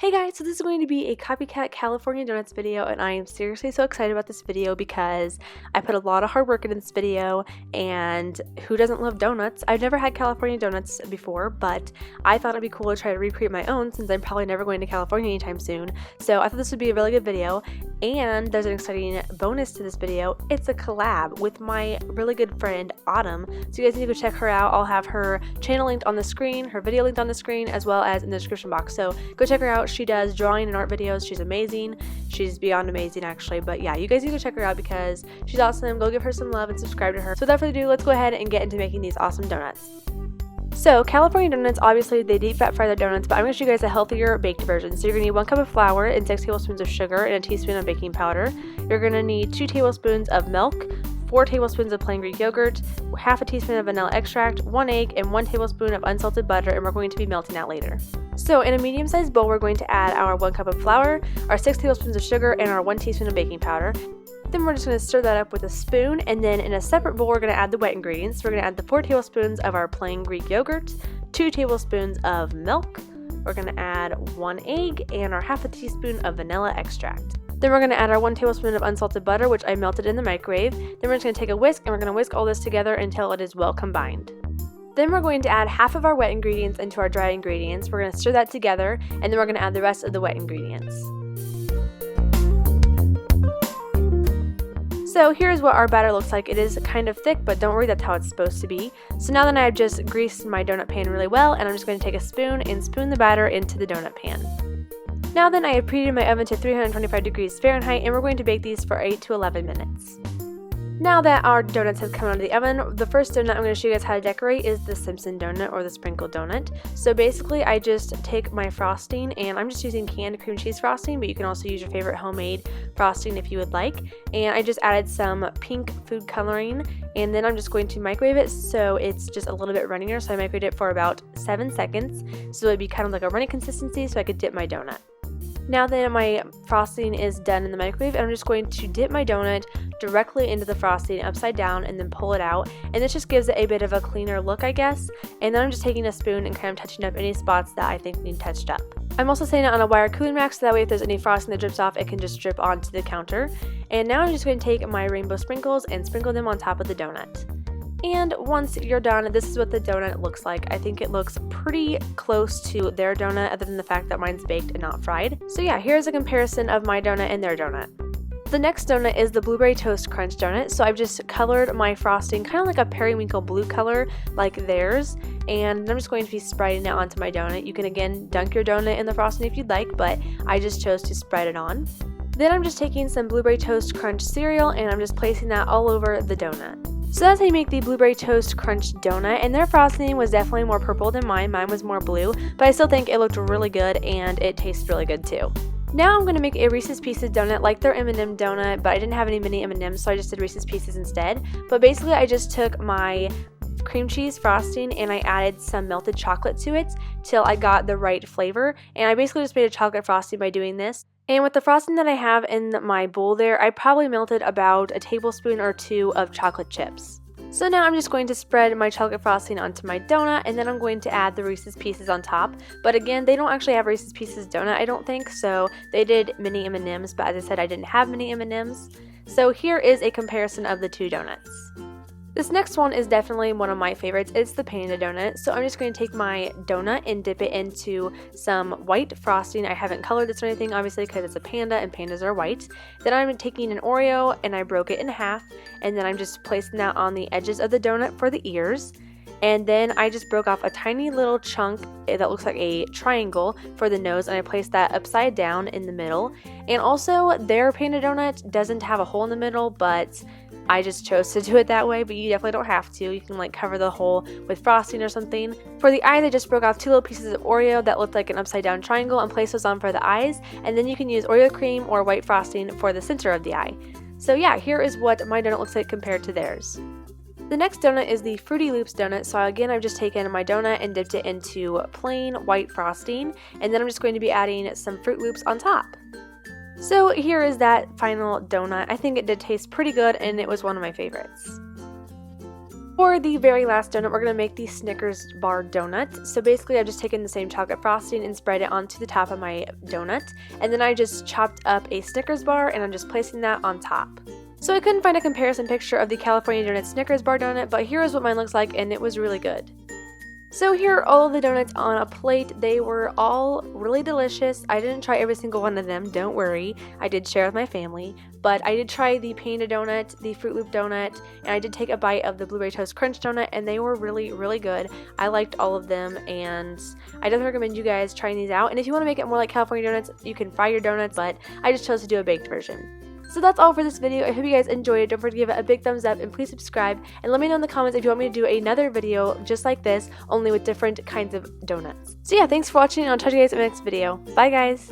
Hey guys, so this is going to be a Copycat California Donuts video, and I am seriously so excited about this video because I put a lot of hard work into this video, and who doesn't love donuts? I've never had California donuts before, but I thought it'd be cool to try to recreate my own since I'm probably never going to California anytime soon. So I thought this would be a really good video, and there's an exciting bonus to this video. It's a collab with my really good friend Autumn, so you guys need to go check her out. I'll have her channel linked on the screen, her video linked on the screen, as well as in the description box, so go check her out. She does drawing and art videos. She's amazing. She's beyond amazing, actually. But yeah, you guys need to check her out because she's awesome. Go give her some love and subscribe to her. So without further ado, let's go ahead and get into making these awesome donuts. So California donuts, obviously they deep fat fry their donuts, but I'm going to show you guys a healthier baked version. So you're going to need 1 cup of flour and 6 tablespoons of sugar and a teaspoon of baking powder. You're going to need 2 tablespoons of milk, 4 tablespoons of plain Greek yogurt, half a teaspoon of vanilla extract, 1 egg, and 1 tablespoon of unsalted butter, and we're going to be melting that later. So in a medium-sized bowl, we're going to add our 1 cup of flour, our 6 tablespoons of sugar, and our 1 teaspoon of baking powder. Then we're just going to stir that up with a spoon, and then in a separate bowl, we're going to add the wet ingredients. We're going to add the 4 tablespoons of our plain Greek yogurt, 2 tablespoons of milk, we're going to add 1 egg, and our half a teaspoon of vanilla extract. Then we're going to add our 1 tablespoon of unsalted butter, which I melted in the microwave. Then we're just going to take a whisk, and we're going to whisk all this together until it is well combined. Then we're going to add half of our wet ingredients into our dry ingredients. We're going to stir that together, and then we're going to add the rest of the wet ingredients. So here's what our batter looks like. It is kind of thick, but don't worry, that's how it's supposed to be. So now that I've just greased my donut pan really well, and I'm just going to take a spoon and spoon the batter into the donut pan. Now then, I have preheated my oven to 325 degrees Fahrenheit, and we're going to bake these for 8 to 11 minutes. Now that our donuts have come out of the oven, the first donut I'm going to show you guys how to decorate is the Simpson donut or the sprinkled donut. So basically, I just take my frosting, and I'm just using canned cream cheese frosting, but you can also use your favorite homemade frosting if you would like. And I just added some pink food coloring, and then I'm just going to microwave it so it's just a little bit runnier. So I microwaved it for about 7 seconds, so it'd be kind of like a runny consistency so I could dip my donut. Now that my frosting is done in the microwave, I'm just going to dip my donut directly into the frosting upside down and then pull it out, and this just gives it a bit of a cleaner look, I guess. And then I'm just taking a spoon and kind of touching up any spots that I think need touched up. I'm also setting it on a wire cooling rack so that way if there's any frosting that drips off, it can just drip onto the counter. And now I'm just going to take my rainbow sprinkles and sprinkle them on top of the donut. And once you're done, this is what the donut looks like. I think it looks pretty close to their donut, other than the fact that mine's baked and not fried. So yeah, here's a comparison of my donut and their donut. The next donut is the blueberry toast crunch donut. So I've just colored my frosting kind of like a periwinkle blue color like theirs, and I'm just going to be spreading it onto my donut. You can again dunk your donut in the frosting if you'd like, but I just chose to spread it on. Then I'm just taking some blueberry toast crunch cereal, and I'm just placing that all over the donut. So that's how you make the blueberry toast crunch donut, and their frosting was definitely more purple than mine. Mine was more blue, but I still think it looked really good and it tastes really good too. Now I'm going to make a Reese's Pieces donut like their M&M donut, but I didn't have any mini M&Ms, so I just did Reese's Pieces instead. But basically I just took my cream cheese frosting and I added some melted chocolate to it till I got the right flavor, and I basically just made a chocolate frosting by doing this. And with the frosting that I have in my bowl there, I probably melted about a tablespoon or 2 of chocolate chips. So now I'm just going to spread my chocolate frosting onto my donut, and then I'm going to add the Reese's Pieces on top. But again, they don't actually have Reese's Pieces donut, I don't think, so they did mini M&Ms, but as I said, I didn't have mini M&Ms. So here is a comparison of the 2 donuts. This next one is definitely one of my favorites. It's the panda donut. So I'm just going to take my donut and dip it into some white frosting. I haven't colored this or anything, obviously, because it's a panda and pandas are white. Then I'm taking an Oreo and I broke it in half, and then I'm just placing that on the edges of the donut for the ears. And then I just broke off a tiny little chunk that looks like a triangle for the nose, and I placed that upside down in the middle. And also, their panda donut doesn't have a hole in the middle, but I just chose to do it that way, but you definitely don't have to. You can like cover the hole with frosting or something. For the eyes, I just broke off 2 little pieces of Oreo that looked like an upside down triangle and placed those on for the eyes, and then you can use Oreo cream or white frosting for the center of the eye. So yeah, here is what my donut looks like compared to theirs. The next donut is the Fruity Loops donut. So again, I've just taken my donut and dipped it into plain white frosting, and then I'm just going to be adding some Fruit Loops on top. So here is that final donut. I think it did taste pretty good, and it was one of my favorites. For the very last donut, we're going to make the Snickers Bar Doughnuts. So basically, I've just taken the same chocolate frosting and spread it onto the top of my donut. And then I just chopped up a Snickers bar and I'm just placing that on top. So I couldn't find a comparison picture of the California Donut Snickers Bar Donut, but here is what mine looks like, and it was really good. So here are all of the donuts on a plate. They were all really delicious. I didn't try every single one of them, don't worry. I did share with my family, but I did try the Panda Donut, the Fruit Loop Donut, and I did take a bite of the Blueberry Toast Crunch Donut, and they were really, really good. I liked all of them, and I definitely recommend you guys trying these out. And if you want to make it more like California donuts, you can fry your donuts, but I just chose to do a baked version. So that's all for this video. I hope you guys enjoyed it. Don't forget to give it a big thumbs up and please subscribe. And let me know in the comments if you want me to do another video just like this, only with different kinds of donuts. So yeah, thanks for watching and I'll talk to you guys in the next video. Bye guys!